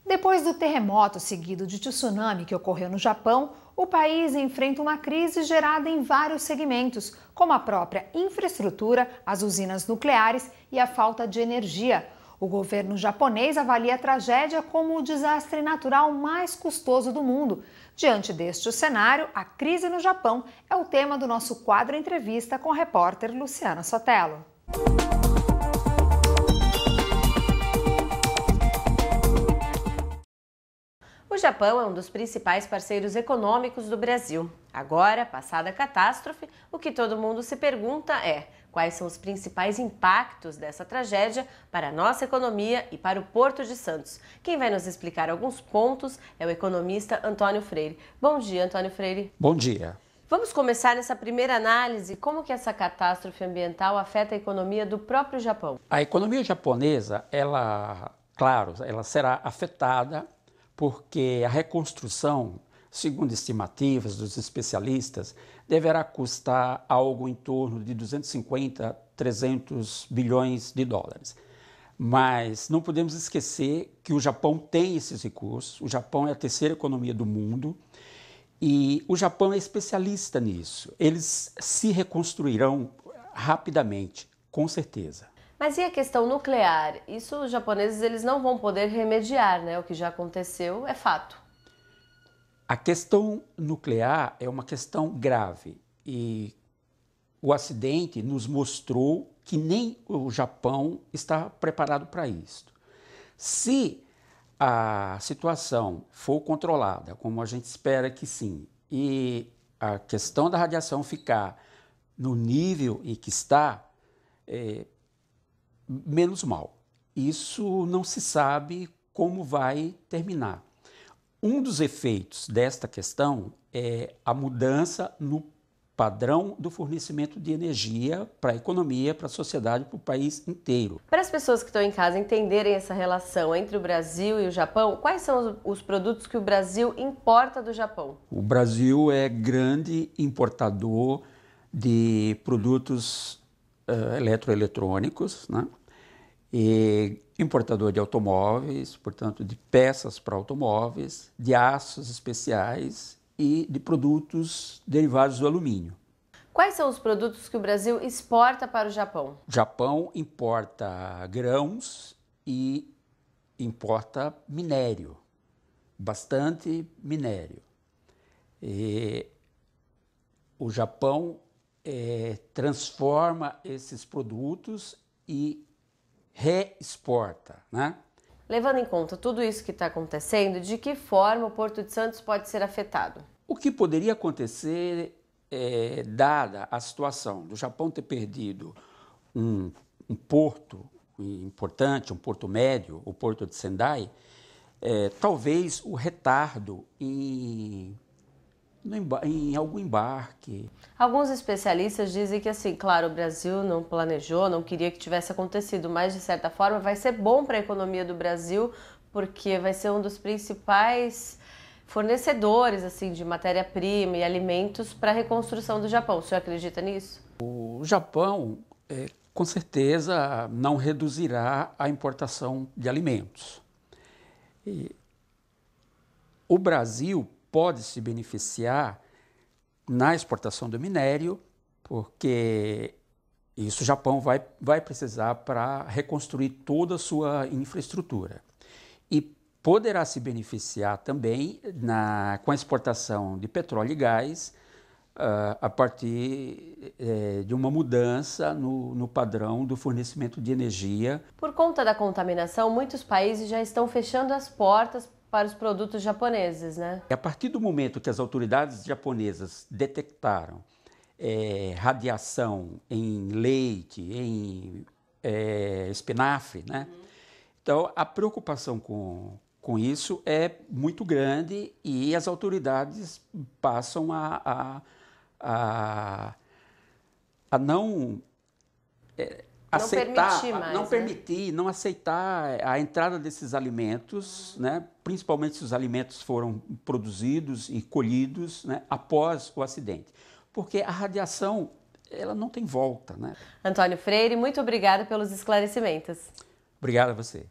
Depois do terremoto seguido de tsunami que ocorreu no Japão, o país enfrenta uma crise gerada em vários segmentos, como a própria infraestrutura, as usinas nucleares e a falta de energia. O governo japonês avalia a tragédia como o desastre natural mais custoso do mundo. Diante deste cenário, a crise no Japão é o tema do nosso quadro Entrevista com a repórter Luciana Sotelo. O Japão é um dos principais parceiros econômicos do Brasil. Agora, passada a catástrofe, o que todo mundo se pergunta é: quais são os principais impactos dessa tragédia para a nossa economia e para o Porto de Santos? Quem vai nos explicar alguns pontos é o economista Antônio Freire. Bom dia, Antônio Freire. Bom dia. Vamos começar nessa primeira análise. Como que essa catástrofe ambiental afeta a economia do próprio Japão? A economia japonesa, ela será afetada porque a reconstrução, segundo estimativas dos especialistas, deverá custar algo em torno de 250 a 300 bilhões de dólares. Mas não podemos esquecer que o Japão tem esses recursos, o Japão é a terceira economia do mundo e o Japão é especialista nisso. Eles se reconstruirão rapidamente, com certeza. Mas e a questão nuclear? Isso os japoneses eles não vão poder remediar, né? O que já aconteceu é fato. A questão nuclear é uma questão grave e o acidente nos mostrou que nem o Japão está preparado para isso. Se a situação for controlada, como a gente espera que sim, e a questão da radiação ficar no nível em que está, menos mal. Isso não se sabe como vai terminar. Um dos efeitos desta questão é a mudança no padrão do fornecimento de energia para a economia, para a sociedade, para o país inteiro. Para as pessoas que estão em casa entenderem essa relação entre o Brasil e o Japão, quais são os produtos que o Brasil importa do Japão? O Brasil é grande importador de produtos eletroeletrônicos, né? E importador de automóveis, portanto de peças para automóveis, de aços especiais e de produtos derivados do alumínio. Quais são os produtos que o Brasil exporta para o Japão? O Japão importa grãos e importa minério, bastante minério. E o Japão transforma esses produtos e reexporta, né? Levando em conta tudo isso que está acontecendo, de que forma o Porto de Santos pode ser afetado? O que poderia acontecer, dada a situação do Japão ter perdido um porto importante, um porto médio, o Porto de Sendai, talvez o retardo em algum embarque. Alguns especialistas dizem que, assim, claro, o Brasil não planejou, não queria que tivesse acontecido, mas, de certa forma, vai ser bom para a economia do Brasil, porque vai ser um dos principais fornecedores, assim, de matéria-prima e alimentos para a reconstrução do Japão. O senhor acredita nisso? O Japão, com certeza, não reduzirá a importação de alimentos. O Brasil pode se beneficiar na exportação do minério, porque isso o Japão vai precisar para reconstruir toda a sua infraestrutura. E poderá se beneficiar também com a exportação de petróleo e gás a partir de uma mudança no padrão do fornecimento de energia. Por conta da contaminação, muitos países já estão fechando as portas para os produtos japoneses, né? A partir do momento que as autoridades japonesas detectaram radiação em leite, em espinafre, né? Então, a preocupação com isso é muito grande e as autoridades passam a não aceitar, não aceitar a entrada desses alimentos, né? Principalmente se os alimentos foram produzidos e colhidos, né, após o acidente. Porque a radiação, ela não tem volta, né? Antônio Freire, muito obrigada pelos esclarecimentos. Obrigado a você.